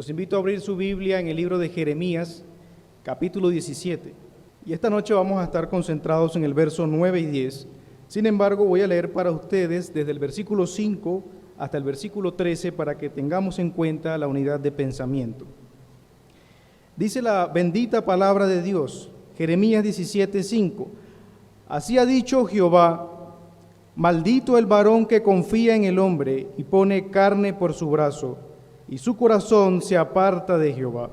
Los invito a abrir su Biblia en el libro de Jeremías, capítulo 17. Y esta noche vamos a estar concentrados en el verso 9 y 10. Sin embargo, voy a leer para ustedes desde el versículo 5 hasta el versículo 13 para que tengamos en cuenta la unidad de pensamiento. Dice la bendita palabra de Dios, Jeremías 17:5. Así ha dicho Jehová: maldito el varón que confía en el hombre y pone carne por su brazo, y su corazón se aparta de Jehová.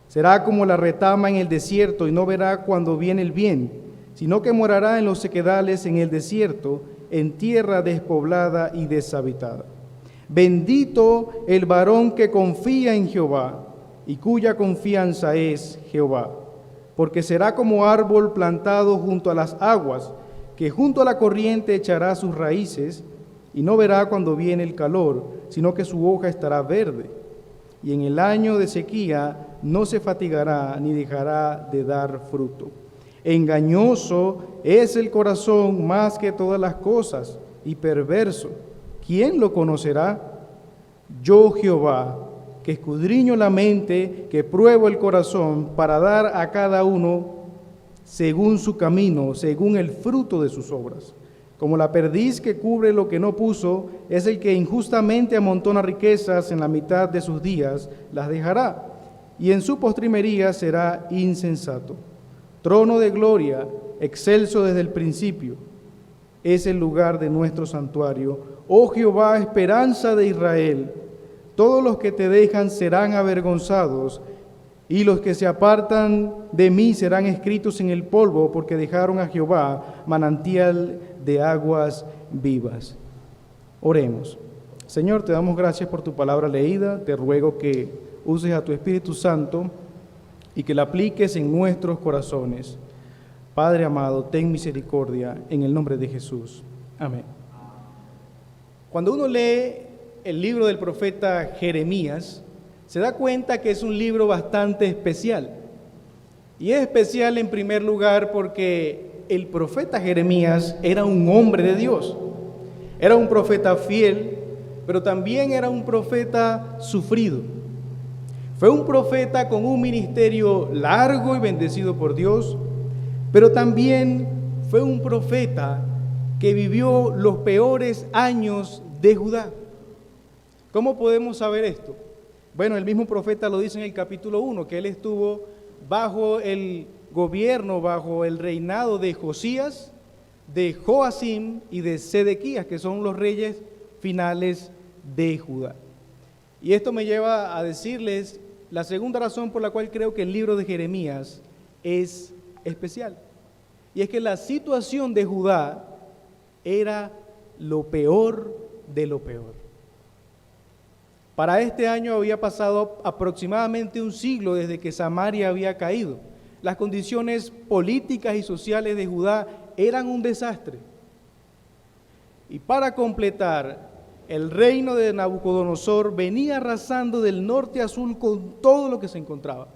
Será como la retama en el desierto y no verá cuando viene el bien, sino que morará en los sequedales en el desierto, en tierra despoblada y deshabitada. Bendito el varón que confía en Jehová y cuya confianza es Jehová, porque será como árbol plantado junto a las aguas, que junto a la corriente echará sus raíces y no verá cuando viene el calor, sino que su hoja estará verde, y en el año de sequía no se fatigará ni dejará de dar fruto. Engañoso es el corazón más que todas las cosas, y perverso. ¿Quién lo conocerá? Yo, Jehová, que escudriño la mente, que pruebo el corazón, para dar a cada uno según su camino, según el fruto de sus obras. Como la perdiz que cubre lo que no puso, es el que injustamente amontona riquezas en la mitad de sus días, las dejará, y en su postrimería será insensato. Trono de gloria, excelso desde el principio, es el lugar de nuestro santuario. Oh Jehová, esperanza de Israel, todos los que te dejan serán avergonzados, y los que se apartan de mí serán escritos en el polvo, porque dejaron a Jehová, manantial de aguas vivas. Oremos. Señor, te damos gracias por tu palabra leída. Te ruego que uses a tu Espíritu Santo y que la apliques en nuestros corazones. Padre amado, ten misericordia en el nombre de Jesús. Amén. Cuando uno lee el libro del profeta Jeremías, se da cuenta que es un libro bastante especial. Y es especial en primer lugar porque el profeta Jeremías era un hombre de Dios. Era un profeta fiel, pero también era un profeta sufrido. Fue un profeta con un ministerio largo y bendecido por Dios, pero también fue un profeta que vivió los peores años de Judá. ¿Cómo podemos saber esto? Bueno, el mismo profeta lo dice en el capítulo 1, que él estuvo bajo el gobierno, bajo el reinado de Josías, de Joacim y de Sedequías, que son los reyes finales de Judá. Y esto me lleva a decirles la segunda razón por la cual creo que el libro de Jeremías es especial. Y es que la situación de Judá era lo peor de lo peor. Para este año había pasado aproximadamente un siglo desde que Samaria había caído. Las condiciones políticas y sociales de Judá eran un desastre. Y para completar, el reino de Nabucodonosor venía arrasando del norte a sur con todo lo que se encontraba.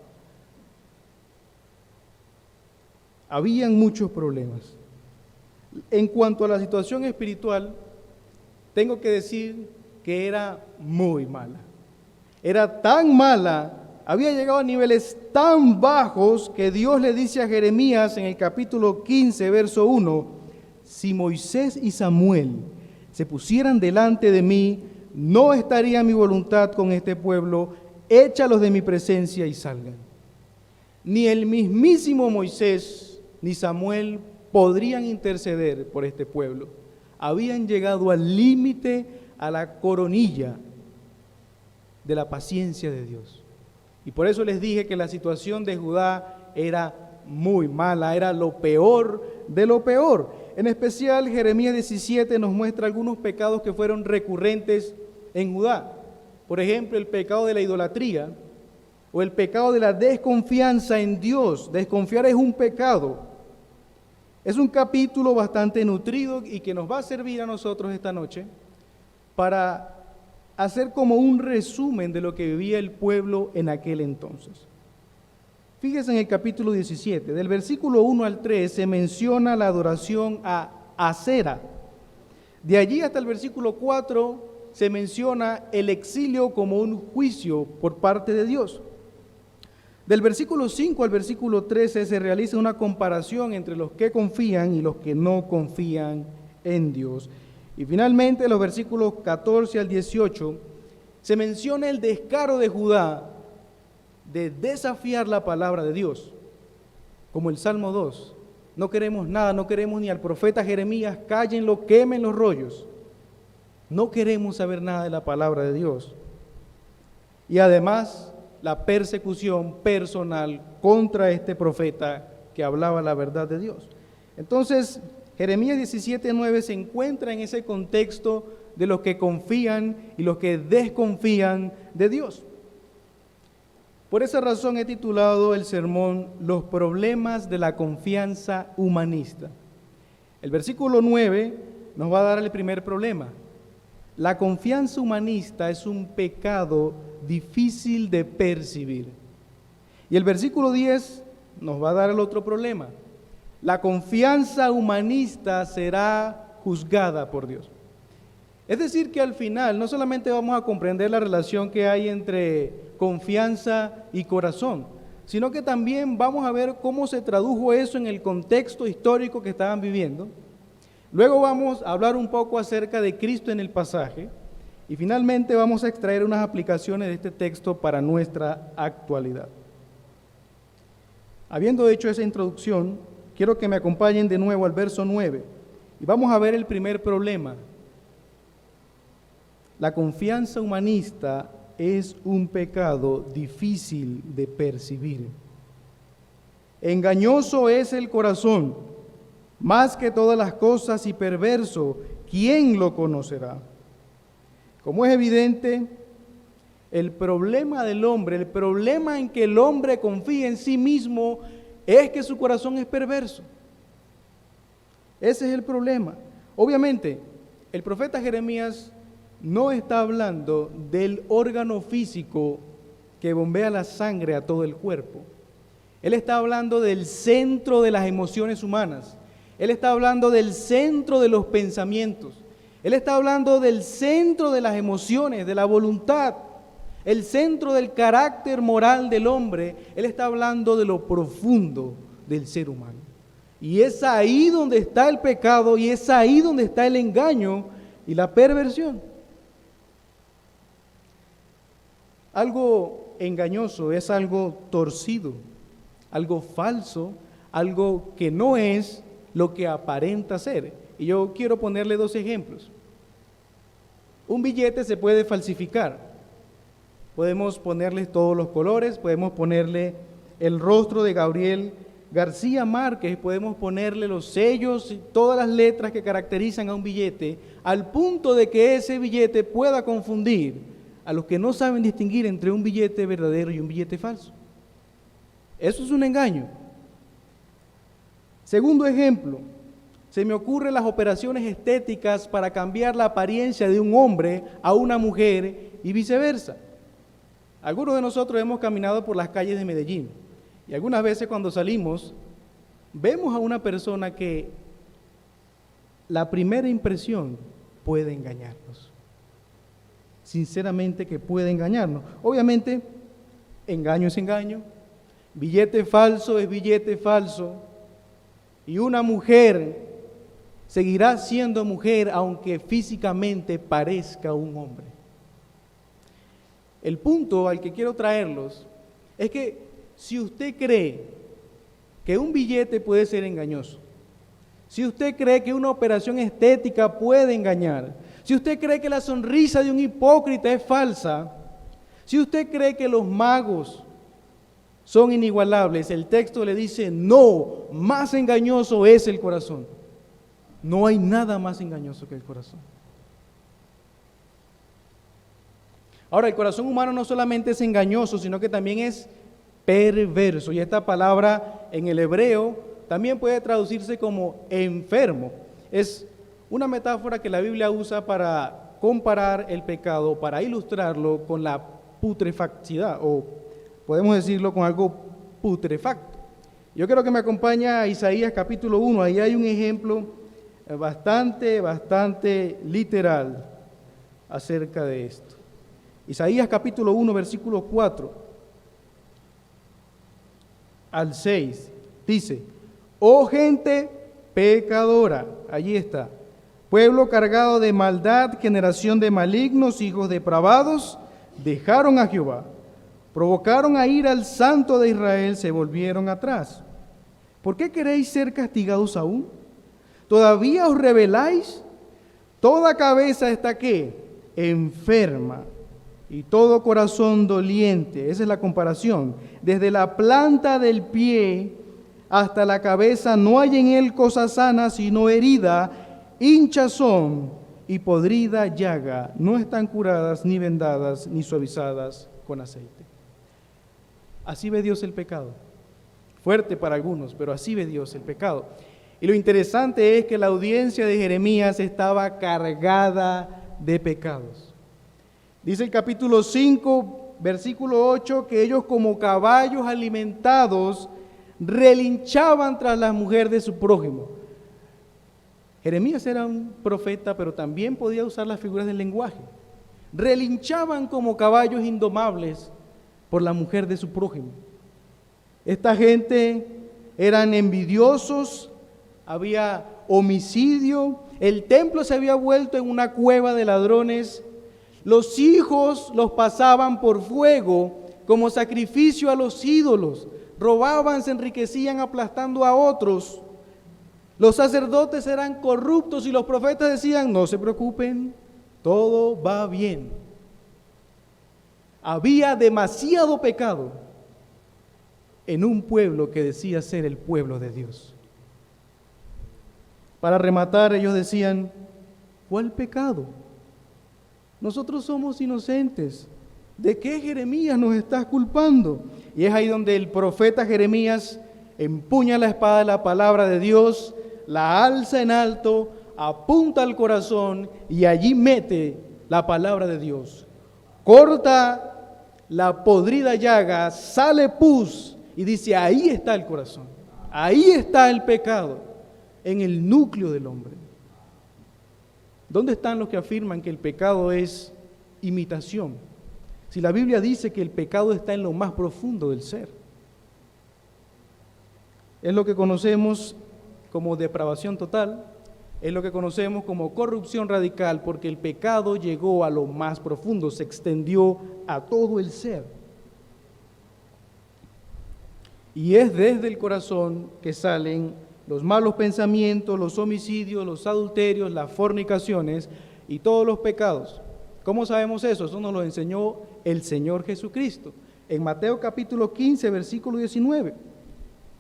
Habían muchos problemas. En cuanto a la situación espiritual, tengo que decir que era muy mala. Era tan mala, había llegado a niveles tan bajos que Dios le dice a Jeremías en el capítulo 15, verso 1, si Moisés y Samuel se pusieran delante de mí, no estaría mi voluntad con este pueblo, échalos de mi presencia y salgan. Ni el mismísimo Moisés ni Samuel podrían interceder por este pueblo. Habían llegado al límite, a la coronilla de la paciencia de Dios. Y por eso les dije que la situación de Judá era muy mala, era lo peor de lo peor. En especial, Jeremías 17 nos muestra algunos pecados que fueron recurrentes en Judá. Por ejemplo, el pecado de la idolatría o el pecado de la desconfianza en Dios. Desconfiar es un pecado. Es un capítulo bastante nutrido y que nos va a servir a nosotros esta noche para hacer como un resumen de lo que vivía el pueblo en aquel entonces. Fíjense en el capítulo 17, del versículo 1 al 3 se menciona la adoración a Acera. De allí hasta el versículo 4 se menciona el exilio como un juicio por parte de Dios. Del versículo 5 al versículo 13 se realiza una comparación entre los que confían y los que no confían en Dios. Y finalmente, en los versículos 14 al 18, se menciona el descaro de Judá de desafiar la palabra de Dios, como el Salmo 2. No queremos nada, no queremos ni al profeta Jeremías, cállenlo, quemen los rollos. No queremos saber nada de la palabra de Dios. Y además, la persecución personal contra este profeta que hablaba la verdad de Dios. Entonces, Jeremías 17:9 se encuentra en ese contexto de los que confían y los que desconfían de Dios. Por esa razón he titulado el sermón Los problemas de la confianza humanista. El versículo 9 nos va a dar el primer problema. La confianza humanista es un pecado difícil de percibir. Y el versículo 10 nos va a dar el otro problema. La confianza humanista será juzgada por Dios. Es decir, que al final no solamente vamos a comprender la relación que hay entre confianza y corazón, sino que también vamos a ver cómo se tradujo eso en el contexto histórico que estaban viviendo. Luego vamos a hablar un poco acerca de Cristo en el pasaje y finalmente vamos a extraer unas aplicaciones de este texto para nuestra actualidad. Habiendo hecho esa introducción, quiero que me acompañen de nuevo al verso 9 y vamos a ver el primer problema. La confianza humanista es un pecado difícil de percibir. Engañoso es el corazón, más que todas las cosas, y perverso, ¿quién lo conocerá? Como es evidente, el problema del hombre, el problema en que el hombre confía en sí mismo, es que su corazón es perverso. Ese es el problema. Obviamente, el profeta Jeremías no está hablando del órgano físico que bombea la sangre a todo el cuerpo. Él está hablando del centro de las emociones humanas. Él está hablando del centro de los pensamientos. Él está hablando del centro de las emociones, de la voluntad, el centro del carácter moral del hombre. Él está hablando de lo profundo del ser humano. Y es ahí donde está el pecado y es ahí donde está el engaño y la perversión. Algo engañoso es algo torcido, algo falso, algo que no es lo que aparenta ser. Y yo quiero ponerle dos ejemplos. Un billete se puede falsificar. Podemos ponerle todos los colores, podemos ponerle el rostro de Gabriel García Márquez, podemos ponerle los sellos y todas las letras que caracterizan a un billete, al punto de que ese billete pueda confundir a los que no saben distinguir entre un billete verdadero y un billete falso. Eso es un engaño. Segundo ejemplo, se me ocurren las operaciones estéticas para cambiar la apariencia de un hombre a una mujer y viceversa. Algunos de nosotros hemos caminado por las calles de Medellín y algunas veces cuando salimos vemos a una persona que la primera impresión puede engañarnos. Sinceramente que puede engañarnos. Obviamente, engaño es engaño, billete falso es billete falso, y una mujer seguirá siendo mujer aunque físicamente parezca un hombre. El punto al que quiero traerlos es que si usted cree que un billete puede ser engañoso, si usted cree que una operación estética puede engañar, si usted cree que la sonrisa de un hipócrita es falsa, si usted cree que los magos son inigualables, el texto le dice, no, más engañoso es el corazón. No hay nada más engañoso que el corazón. Ahora, el corazón humano no solamente es engañoso, sino que también es perverso. Y esta palabra en el hebreo también puede traducirse como enfermo. Es una metáfora que la Biblia usa para comparar el pecado, para ilustrarlo con la putrefacticidad, o podemos decirlo con algo putrefacto. Yo quiero que me acompañe a Isaías capítulo 1, ahí hay un ejemplo bastante literal acerca de esto. Isaías capítulo 1, versículo 4 al 6, dice: oh gente pecadora, allí está, pueblo cargado de maldad, generación de malignos, hijos depravados, dejaron a Jehová, provocaron a ira al Santo de Israel, se volvieron atrás. ¿Por qué queréis ser castigados aún? ¿Todavía os rebeláis? Toda cabeza está ¿qué? Enferma, y todo corazón doliente. Esa es la comparación. Desde la planta del pie hasta la cabeza no hay en él cosa sana, sino herida, hinchazón y podrida llaga. No están curadas, ni vendadas, ni suavizadas con aceite. Así ve Dios el pecado. Fuerte para algunos, pero así ve Dios el pecado. Y lo interesante es que la audiencia de Jeremías estaba cargada de pecados. Dice el capítulo 5, versículo 8, que ellos como caballos alimentados relinchaban tras la mujer de su prójimo. Jeremías era un profeta, pero también podía usar las figuras del lenguaje. Relinchaban como caballos indomables por la mujer de su prójimo. Esta gente eran envidiosos, había homicidio, el templo se había vuelto en una cueva de ladrones. Los hijos los pasaban por fuego como sacrificio a los ídolos. Robaban, se enriquecían aplastando a otros. Los sacerdotes eran corruptos y los profetas decían: no se preocupen, todo va bien. Había demasiado pecado en un pueblo que decía ser el pueblo de Dios. Para rematar, ellos decían: ¿cuál pecado? Nosotros somos inocentes. ¿De qué Jeremías nos estás culpando? Y es ahí donde el profeta Jeremías empuña la espada de la palabra de Dios, la alza en alto, apunta al corazón y allí mete la palabra de Dios. Corta la podrida llaga, sale pus y dice: ahí está el corazón, ahí está el pecado, en el núcleo del hombre. ¿Dónde están los que afirman que el pecado es imitación? Si la Biblia dice que el pecado está en lo más profundo del ser. Es lo que conocemos como depravación total, es lo que conocemos como corrupción radical, porque el pecado llegó a lo más profundo, se extendió a todo el ser. Y es desde el corazón que salen los malos pensamientos, los homicidios, los adulterios, las fornicaciones y todos los pecados. ¿Cómo sabemos eso? Eso nos lo enseñó el Señor Jesucristo. En Mateo capítulo 15, versículo 19.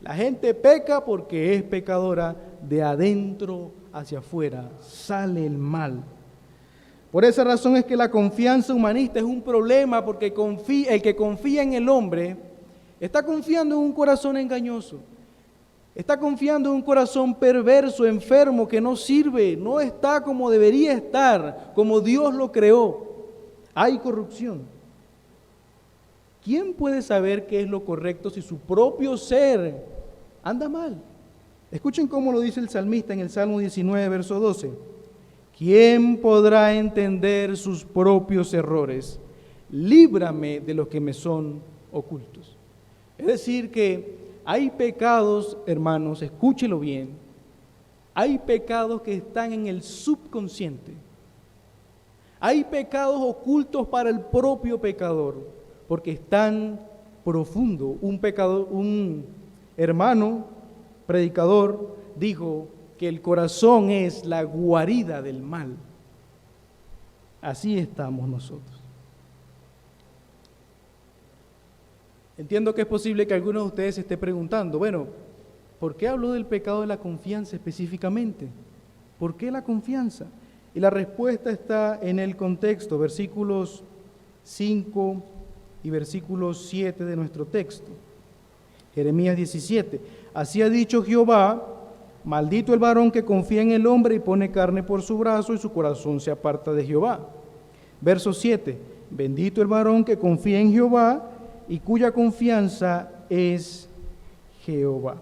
La gente peca porque es pecadora, de adentro hacia afuera sale el mal. Por esa razón es que la confianza humanista es un problema, porque el que confía en el hombre está confiando en un corazón engañoso. Está confiando en un corazón perverso, enfermo, que no sirve, no está como debería estar, como Dios lo creó. Hay corrupción. ¿Quién puede saber qué es lo correcto si su propio ser anda mal? Escuchen cómo lo dice el salmista en el Salmo 19, verso 12. ¿Quién podrá entender sus propios errores? Líbrame de los que me son ocultos. Es decir que hay pecados, hermanos, escúchelo bien, hay pecados que están en el subconsciente. Hay pecados ocultos para el propio pecador, porque están profundo. Un hermano predicador dijo que el corazón es la guarida del mal. Así estamos nosotros. Entiendo que es posible que algunos de ustedes se esté preguntando: bueno, ¿por qué habló del pecado de la confianza específicamente? ¿Por qué la confianza? Y la respuesta está en el contexto, versículos 5 y versículos 7 de nuestro texto. Jeremías 17. Así ha dicho Jehová: maldito el varón que confía en el hombre y pone carne por su brazo, y su corazón se aparta de Jehová. Verso 7. Bendito el varón que confía en Jehová y cuya confianza es Jehová.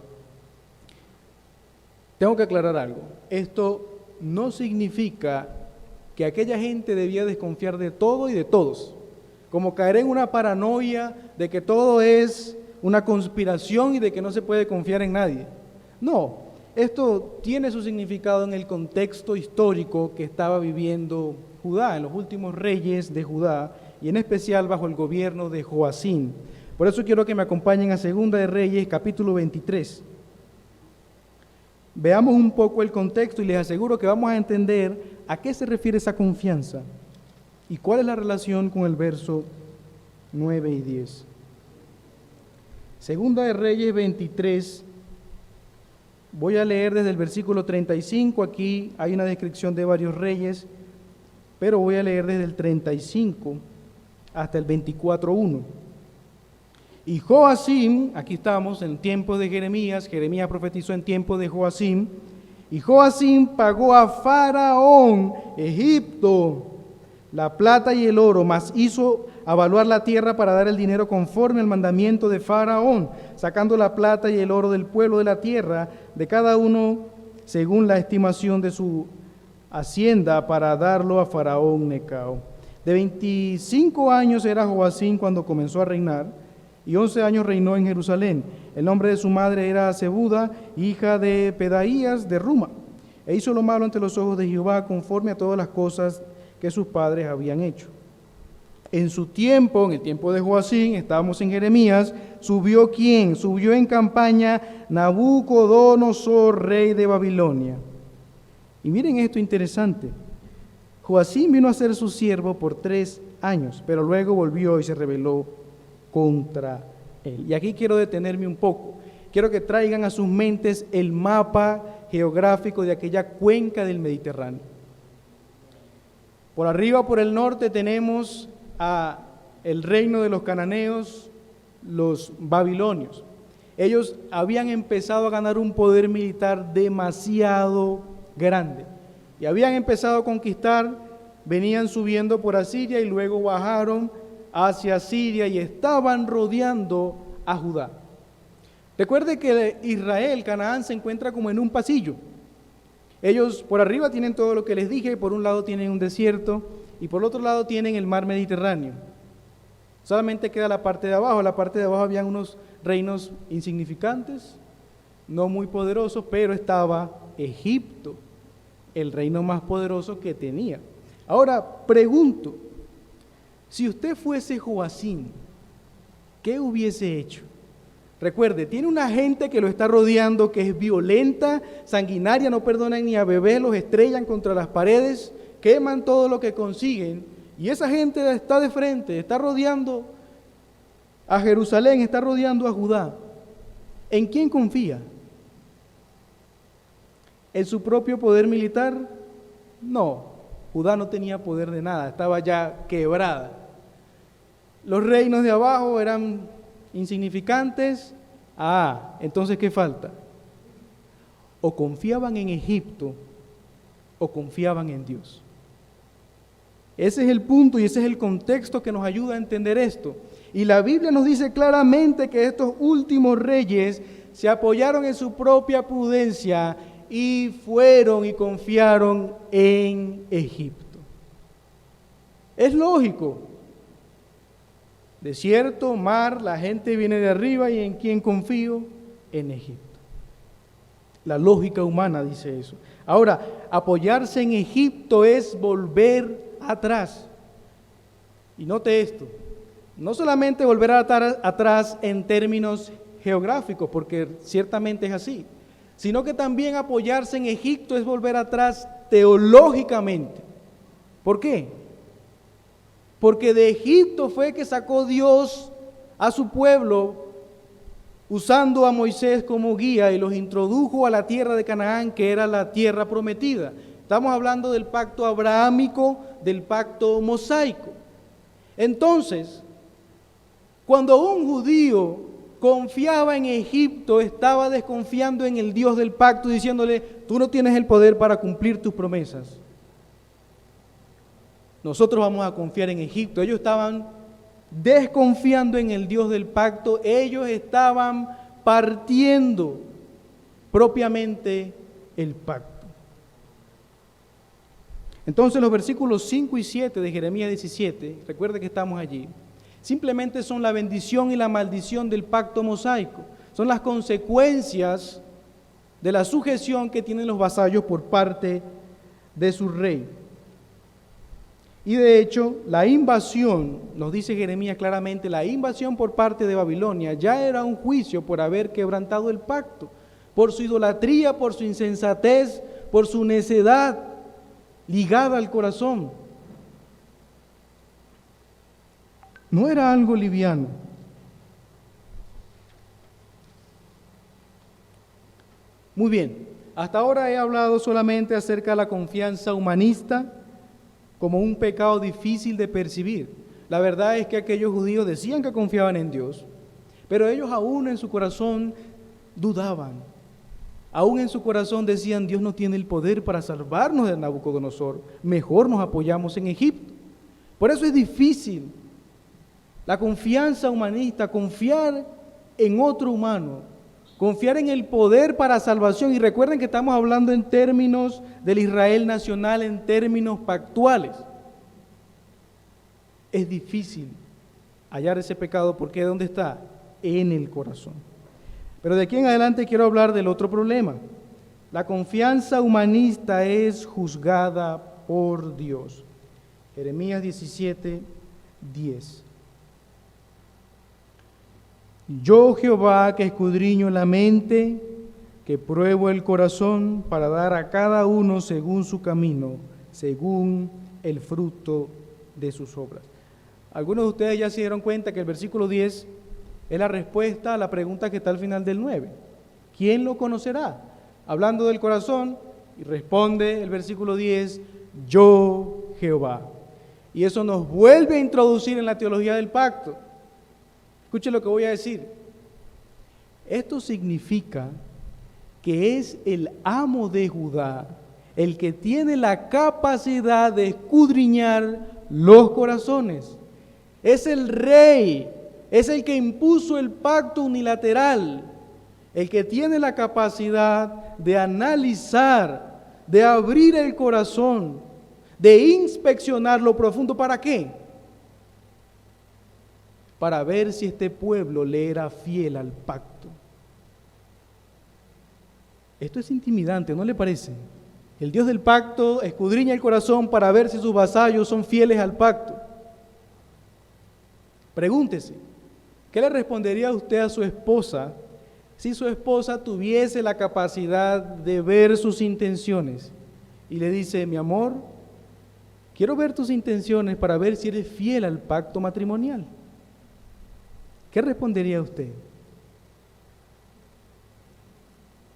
Tengo que aclarar algo. Esto no significa que aquella gente debía desconfiar de todo y de todos, como caer en una paranoia de que todo es una conspiración y de que no se puede confiar en nadie. No, esto tiene su significado en el contexto histórico que estaba viviendo Judá, en los últimos reyes de Judá, y en especial bajo el gobierno de Joacim. Por eso quiero que me acompañen a Segunda de Reyes, capítulo 23. Veamos un poco el contexto y les aseguro que vamos a entender a qué se refiere esa confianza y cuál es la relación con el verso 9 y 10. Segunda de Reyes 23, voy a leer desde el versículo 35, aquí hay una descripción de varios reyes, pero voy a leer desde el 35 hasta el 24:1. Y Joacim, aquí estamos en tiempos de Jeremías profetizó en tiempos de Joacim, y Joacim pagó a Faraón, Egipto, la plata y el oro, mas hizo avaluar la tierra para dar el dinero conforme al mandamiento de Faraón, sacando la plata y el oro del pueblo de la tierra, de cada uno según la estimación de su hacienda, para darlo a Faraón Necao. De 25 años era Joacim cuando comenzó a reinar, y 11 años reinó en Jerusalén. El nombre de su madre era Zebuda, hija de Pedaías de Ruma. E hizo lo malo ante los ojos de Jehová, conforme a todas las cosas que sus padres habían hecho. En su tiempo, en el tiempo de Joacim, estábamos en Jeremías, ¿subió quién? Subió en campaña Nabucodonosor, rey de Babilonia. Y miren esto interesante. Joacim vino a ser su siervo por 3 años, pero luego volvió y se rebeló contra él. Y aquí quiero detenerme un poco. Quiero que traigan a sus mentes el mapa geográfico de aquella cuenca del Mediterráneo. Por arriba, por el norte, tenemos el reino de los cananeos, los babilonios. Ellos habían empezado a ganar un poder militar demasiado grande y habían empezado a conquistar, venían subiendo por Asiria y luego bajaron hacia Siria y estaban rodeando a Judá. Recuerde que Israel, Canaán, se encuentra como en un pasillo. Ellos por arriba tienen todo lo que les dije, por un lado tienen un desierto y por otro lado tienen el mar Mediterráneo. Solamente queda la parte de abajo. La parte de abajo habían unos reinos insignificantes, no muy poderosos, pero estaba Egipto, el reino más poderoso que tenía. Ahora pregunto, si usted fuese Joacim, ¿qué hubiese hecho? Recuerde, tiene una gente que lo está rodeando que es violenta, sanguinaria, no perdonan ni a bebés, los estrellan contra las paredes, queman todo lo que consiguen, y esa gente está de frente, está rodeando a Jerusalén, está rodeando a Judá. ¿En quién confía? ¿En su propio poder militar? No. Judá no tenía poder de nada, estaba ya quebrada. Los reinos de abajo eran insignificantes. Entonces, ¿qué falta? O confiaban en Egipto o confiaban en Dios. Ese es el punto y ese es el contexto que nos ayuda a entender esto. Y la Biblia nos dice claramente que estos últimos reyes se apoyaron en su propia prudencia y fueron y confiaron en Egipto. Es lógico. Desierto, mar, la gente viene de arriba y ¿en quién confío? En Egipto. La lógica humana dice eso. Ahora, apoyarse en Egipto es volver atrás. Y note esto, no solamente volver atrás en términos geográficos, porque ciertamente es así, sino que también apoyarse en Egipto es volver atrás teológicamente. ¿Por qué? Porque de Egipto fue que sacó Dios a su pueblo usando a Moisés como guía y los introdujo a la tierra de Canaán, que era la tierra prometida. Estamos hablando del pacto abrahámico, del pacto mosaico. Entonces, cuando un judío confiaba en Egipto, estaba desconfiando en el Dios del pacto, diciéndole, tú no tienes el poder para cumplir tus promesas. Nosotros vamos a confiar en Egipto. Ellos estaban desconfiando en el Dios del pacto, ellos estaban partiendo propiamente el pacto. Entonces los versículos 5 y 7 de Jeremías 17, recuerde que estamos allí, simplemente son la bendición y la maldición del pacto mosaico. Son las consecuencias de la sujeción que tienen los vasallos por parte de su rey. Y de hecho, la invasión, nos dice Jeremías claramente, la invasión por parte de Babilonia ya era un juicio por haber quebrantado el pacto, por su idolatría, por su insensatez, por su necedad ligada al corazón. No era algo liviano. Muy bien, hasta ahora he hablado solamente acerca de la confianza humanista como un pecado difícil de percibir. La verdad es que aquellos judíos decían que confiaban en Dios, pero ellos aún en su corazón dudaban. Aún en su corazón decían, Dios no tiene el poder para salvarnos de Nabucodonosor, mejor nos apoyamos en Egipto. Por eso es difícil la confianza humanista, confiar en otro humano, confiar en el poder para salvación. Y recuerden que estamos hablando en términos del Israel nacional, en términos pactuales. Es difícil hallar ese pecado porque ¿dónde está? En el corazón. Pero de aquí en adelante quiero hablar del otro problema. La confianza humanista es juzgada por Dios. Jeremías 17, 10. Yo, Jehová, que escudriño la mente, que pruebo el corazón para dar a cada uno según su camino, según el fruto de sus obras. Algunos de ustedes ya se dieron cuenta que el versículo 10 es la respuesta a la pregunta que está al final del 9. ¿Quién lo conocerá? Hablando del corazón, y responde el versículo 10, yo, Jehová. Y eso nos vuelve a introducir en la teología del pacto. Escuche lo que voy a decir. Esto significa que es el amo de Judá el que tiene la capacidad de escudriñar los corazones. Es el rey, es el que impuso el pacto unilateral, el que tiene la capacidad de analizar, de abrir el corazón, de inspeccionar lo profundo. ¿Para qué? Para ver si este pueblo le era fiel al pacto. Esto es intimidante, ¿no le parece? El Dios del pacto escudriña el corazón para ver si sus vasallos son fieles al pacto. Pregúntese, ¿qué le respondería usted a su esposa si su esposa tuviese la capacidad de ver sus intenciones? Y le dice, mi amor, quiero ver tus intenciones para ver si eres fiel al pacto matrimonial. ¿Qué respondería usted?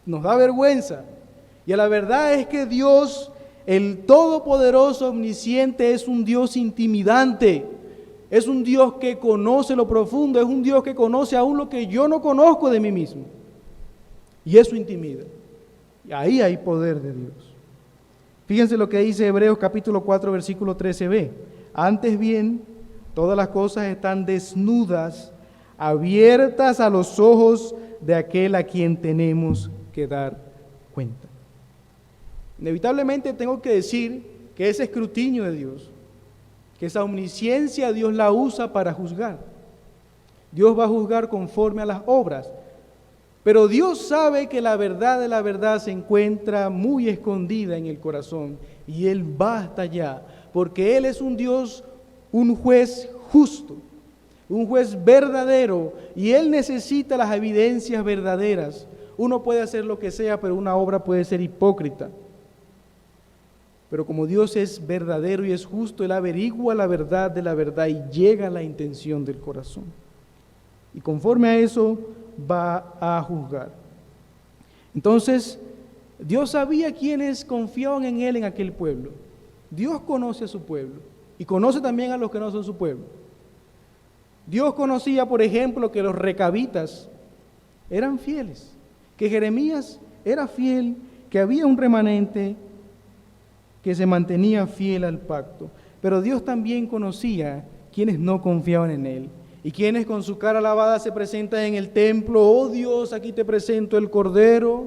Nos da vergüenza. Y la verdad es que Dios, el Todopoderoso, Omnisciente, es un Dios intimidante. Es un Dios que conoce lo profundo, es un Dios que conoce aún lo que yo no conozco de mí mismo. Y eso intimida. Y ahí hay poder de Dios. Fíjense lo que dice Hebreos capítulo 4, versículo 13b. Antes bien, todas las cosas están desnudas, abiertas a los ojos de aquel a quien tenemos que dar cuenta. Inevitablemente tengo que decir que ese escrutinio de Dios, que esa omnisciencia Dios la usa para juzgar. Dios va a juzgar conforme a las obras. Pero Dios sabe que la verdad de la verdad se encuentra muy escondida en el corazón y Él va hasta allá, porque Él es un Dios, un juez justo, un juez verdadero, y Él necesita las evidencias verdaderas. Uno puede hacer lo que sea, pero una obra puede ser hipócrita. Pero como Dios es verdadero y es justo, Él averigua la verdad de la verdad y llega a la intención del corazón. Y conforme a eso va a juzgar. Entonces, Dios sabía quiénes confiaban en Él en aquel pueblo. Dios conoce a su pueblo y conoce también a los que no son su pueblo. Dios conocía, por ejemplo, que los recabitas eran fieles, que Jeremías era fiel, que había un remanente que se mantenía fiel al pacto. Pero Dios también conocía quienes no confiaban en Él y quienes con su cara lavada se presentan en el templo. Oh Dios, aquí te presento el Cordero.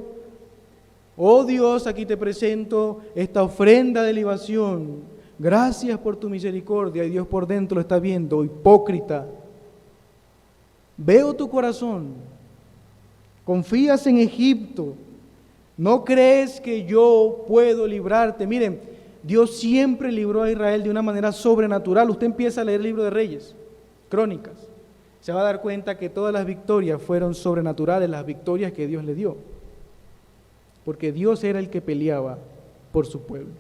Oh Dios, aquí te presento esta ofrenda de libación. Gracias por tu misericordia. Y Dios por dentro lo está viendo, hipócrita. Veo tu corazón. Confías en Egipto. ¿No crees que yo puedo librarte? Miren, Dios siempre libró a Israel de una manera sobrenatural. Usted empieza a leer el libro de Reyes, Crónicas. Se va a dar cuenta que todas las victorias fueron sobrenaturales, las victorias que Dios le dio. Porque Dios era el que peleaba por su pueblo.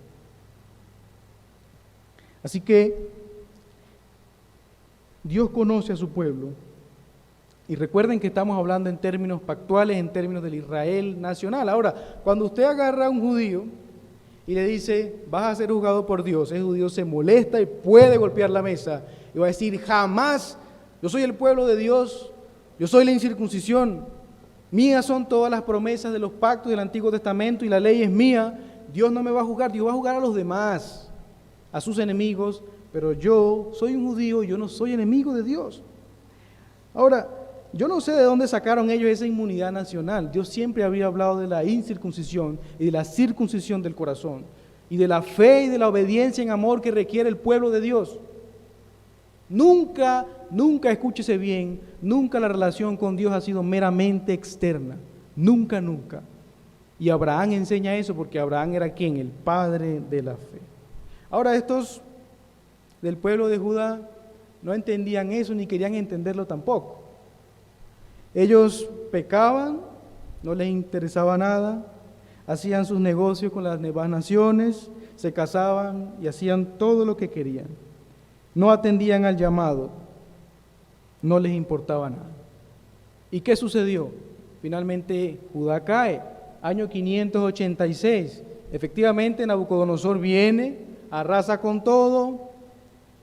Así que Dios conoce a su pueblo. Y recuerden que estamos hablando en términos pactuales, en términos del Israel nacional. Ahora, cuando usted agarra a un judío y le dice, vas a ser juzgado por Dios, ese judío se molesta y puede golpear la mesa y va a decir, jamás, yo soy el pueblo de Dios, yo soy la incircuncisión, mías son todas las promesas de los pactos del Antiguo Testamento y la ley es mía, Dios no me va a juzgar, Dios va a juzgar a los demás, a sus enemigos, pero yo soy un judío y yo no soy enemigo de Dios. Ahora, yo no sé de dónde sacaron ellos esa inmunidad nacional. Dios siempre había hablado de la incircuncisión y de la circuncisión del corazón y de la fe y de la obediencia en amor que requiere el pueblo de Dios. Nunca, escúchese bien, nunca la relación con Dios ha sido meramente externa. Nunca. Y Abraham enseña eso porque Abraham era ¿quién? El padre de la fe. Ahora estos del pueblo de Judá no entendían eso ni querían entenderlo tampoco. Ellos pecaban, no les interesaba nada, hacían sus negocios con las demás naciones, se casaban y hacían todo lo que querían. No atendían al llamado, no les importaba nada. ¿Y qué sucedió? Finalmente Judá cae, año 586. Efectivamente Nabucodonosor viene, arrasa con todo,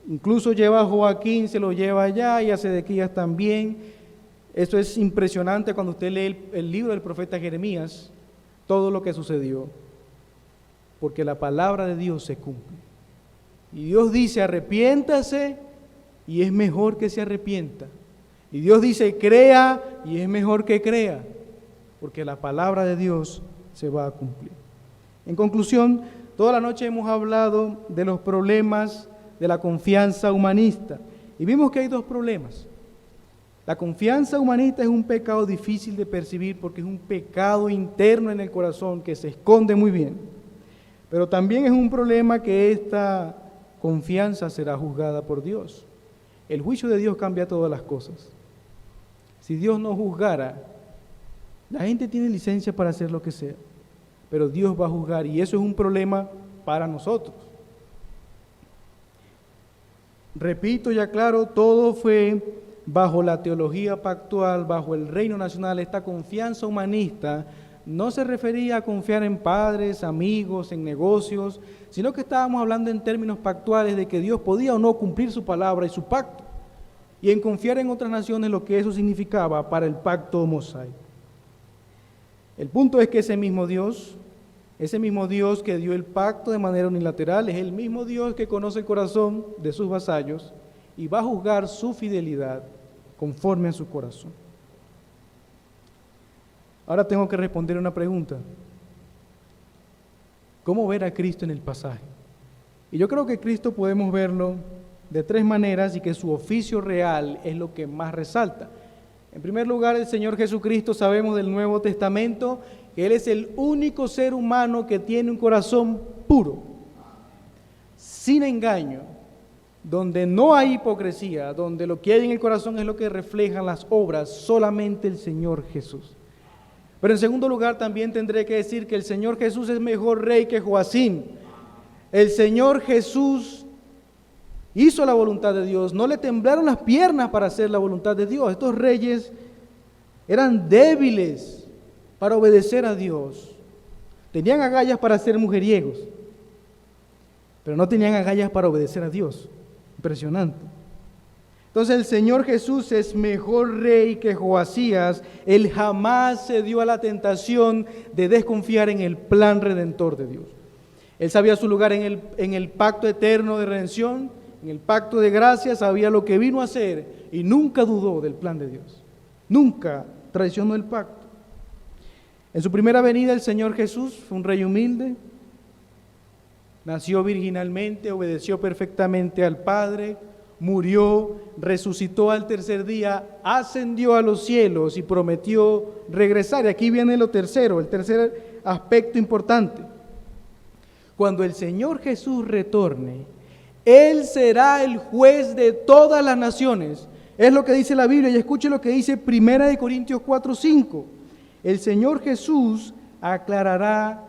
incluso lleva a Joaquín, se lo lleva allá y a Sedequías también. Eso es impresionante cuando usted lee el libro del profeta Jeremías, todo lo que sucedió, porque la palabra de Dios se cumple. Y Dios dice, arrepiéntase, y es mejor que se arrepienta. Y Dios dice, crea, y es mejor que crea, porque la palabra de Dios se va a cumplir. En conclusión, toda la noche hemos hablado de los problemas de la confianza humanista, y vimos que hay dos problemas. La confianza humanista es un pecado difícil de percibir porque es un pecado interno en el corazón que se esconde muy bien. Pero también es un problema que esta confianza será juzgada por Dios. El juicio de Dios cambia todas las cosas. Si Dios no juzgara, la gente tiene licencia para hacer lo que sea, pero Dios va a juzgar y eso es un problema para nosotros. Repito y aclaro, todo fue bajo la teología pactual, bajo el reino nacional. Esta confianza humanista no se refería a confiar en padres, amigos, en negocios, sino que estábamos hablando en términos pactuales de que Dios podía o no cumplir su palabra y su pacto, y en confiar en otras naciones lo que eso significaba para el pacto mosaico. El punto es que ese mismo Dios que dio el pacto de manera unilateral, es el mismo Dios que conoce el corazón de sus vasallos y va a juzgar su fidelidad conforme a su corazón. Ahora tengo que responder una pregunta. ¿Cómo ver a Cristo en el pasaje? Y yo creo que Cristo podemos verlo de tres maneras y que su oficio real es lo que más resalta. En primer lugar, el Señor Jesucristo, sabemos del Nuevo Testamento, que Él es el único ser humano que tiene un corazón puro, sin engaño, donde no hay hipocresía, donde lo que hay en el corazón es lo que reflejan las obras, solamente el Señor Jesús. Pero en segundo lugar también tendré que decir que el Señor Jesús es mejor rey que Joacim. El Señor Jesús hizo la voluntad de Dios, no le temblaron las piernas para hacer la voluntad de Dios. Estos reyes eran débiles para obedecer a Dios. Tenían agallas para ser mujeriegos, pero no tenían agallas para obedecer a Dios. Impresionante. Entonces el Señor Jesús es mejor rey que Joacías. Él jamás se dio a la tentación de desconfiar en el plan redentor de Dios. Él sabía su lugar en el pacto eterno de redención, en el pacto de gracia, sabía lo que vino a hacer y nunca dudó del plan de Dios. Nunca traicionó el pacto. En su primera venida el Señor Jesús fue un rey humilde, nació virginalmente, obedeció perfectamente al Padre, murió, resucitó al tercer día, ascendió a los cielos y prometió regresar. Y aquí viene lo tercero, el tercer aspecto importante. Cuando el Señor Jesús retorne, Él será el juez de todas las naciones. Es lo que dice la Biblia, y escuche lo que dice 1 Corintios 4:5. El Señor Jesús aclarará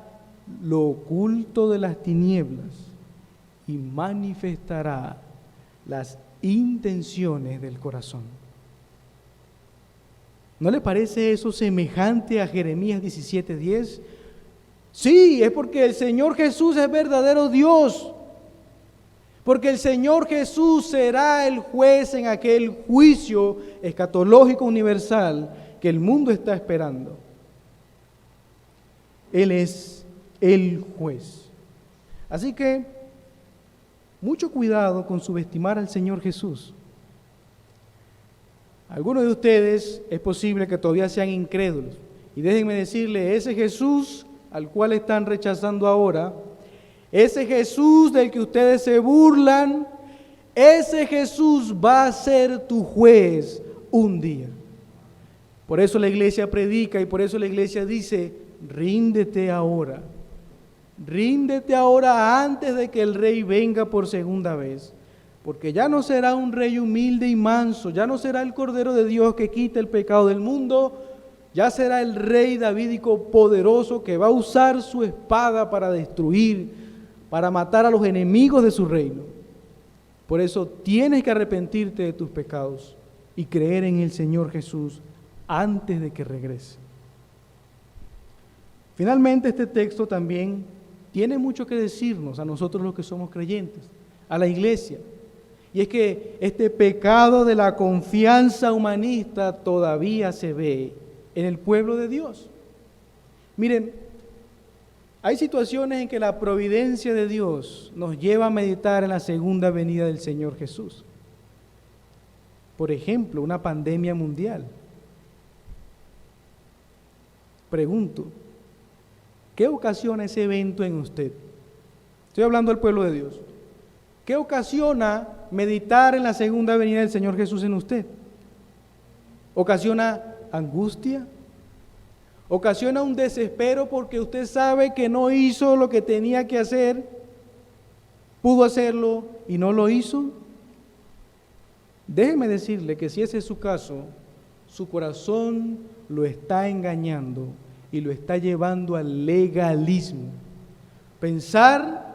lo oculto de las tinieblas y manifestará las intenciones del corazón. ¿No le parece eso semejante a Jeremías 17:10? Sí, es porque el Señor Jesús es verdadero Dios, porque el Señor Jesús será el juez en aquel juicio escatológico universal que el mundo está esperando. Él es el juez. Así que, mucho cuidado con subestimar al Señor Jesús. Algunos de ustedes es posible que todavía sean incrédulos. Y déjenme decirle, ese Jesús al cual están rechazando ahora, ese Jesús del que ustedes se burlan, ese Jesús va a ser tu juez un día. Por eso la iglesia predica y por eso la iglesia dice, ríndete ahora antes de que el rey venga por segunda vez, porque ya no será un rey humilde y manso, ya no será el Cordero de Dios que quita el pecado del mundo, ya será el rey davídico poderoso que va a usar su espada para destruir, para matar a los enemigos de su reino. Por eso tienes que arrepentirte de tus pecados y creer en el Señor Jesús antes de que regrese. Finalmente, este texto también tiene mucho que decirnos a nosotros los que somos creyentes, a la iglesia. Y es que este pecado de la confianza humanista todavía se ve en el pueblo de Dios. Miren, hay situaciones en que la providencia de Dios nos lleva a meditar en la segunda venida del Señor Jesús. Por ejemplo, una pandemia mundial. Pregunto, ¿qué ocasiona ese evento en usted? Estoy hablando del pueblo de Dios. ¿Qué ocasiona meditar en la segunda venida del Señor Jesús en usted? ¿Ocasiona angustia? ¿Ocasiona un desespero porque usted sabe que no hizo lo que tenía que hacer? ¿Pudo hacerlo y no lo hizo? Déjeme decirle que si ese es su caso, su corazón lo está engañando y lo está llevando al legalismo. Pensar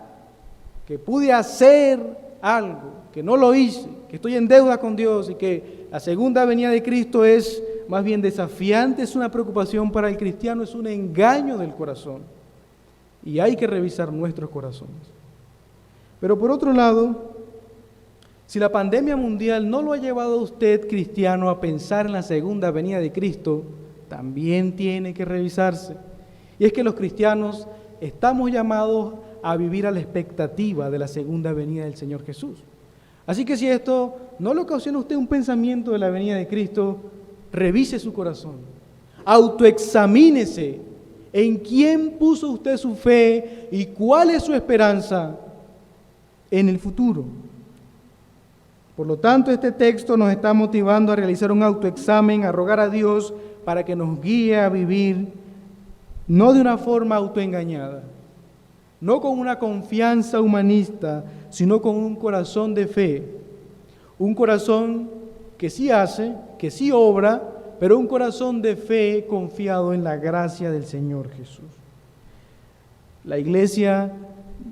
que pude hacer algo, que no lo hice, que estoy en deuda con Dios y que la segunda venida de Cristo es más bien desafiante, es una preocupación para el cristiano, es un engaño del corazón. Y hay que revisar nuestros corazones. Pero por otro lado, si la pandemia mundial no lo ha llevado a usted, cristiano, a pensar en la segunda venida de Cristo, también tiene que revisarse. Y es que los cristianos estamos llamados a vivir a la expectativa de la segunda venida del Señor Jesús. Así que si esto no le ocasiona a usted un pensamiento de la venida de Cristo, revise su corazón, autoexamínese en quién puso usted su fe y cuál es su esperanza en el futuro. Por lo tanto, este texto nos está motivando a realizar un autoexamen, a rogar a Dios para que nos guíe a vivir no de una forma autoengañada, no con una confianza humanista, sino con un corazón de fe, un corazón que sí hace, que sí obra, pero un corazón de fe confiado en la gracia del Señor Jesús. La iglesia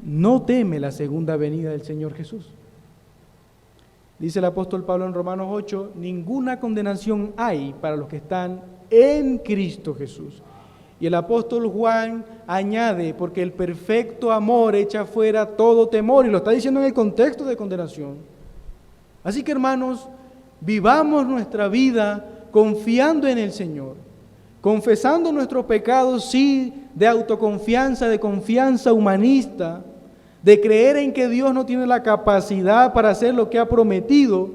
no teme la segunda venida del Señor Jesús. Dice el apóstol Pablo en Romanos 8, ninguna condenación hay para los que están en Cristo Jesús. Y el apóstol Juan añade, porque el perfecto amor echa fuera todo temor, y lo está diciendo en el contexto de condenación. Así que, hermanos, vivamos nuestra vida confiando en el Señor, confesando nuestros pecados, sí, de autoconfianza, de confianza humanista, de creer en que Dios no tiene la capacidad para hacer lo que ha prometido.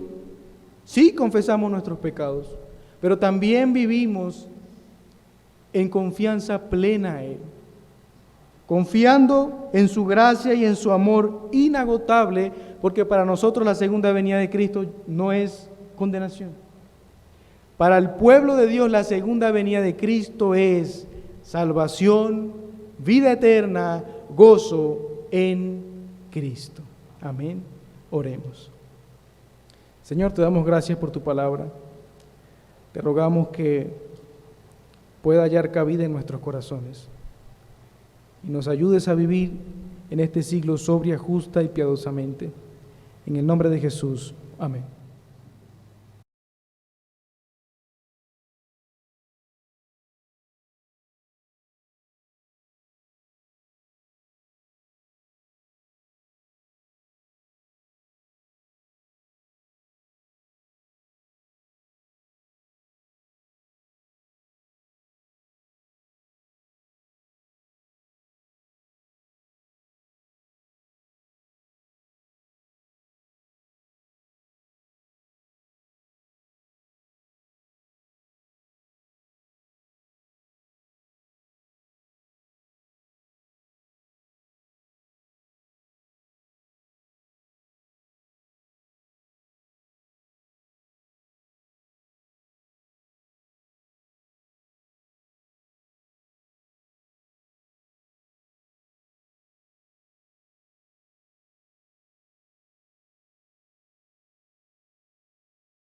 Sí confesamos nuestros pecados, pero también vivimos en confianza plena a Él, confiando en su gracia y en su amor inagotable, porque para nosotros la segunda venida de Cristo no es condenación. Para el pueblo de Dios la segunda venida de Cristo es salvación, vida eterna, gozo en Cristo. Amén. Oremos. Señor, te damos gracias por tu palabra. Te rogamos que pueda hallar cabida en nuestros corazones y nos ayudes a vivir en este siglo sobria, justa y piadosamente. En el nombre de Jesús. Amén.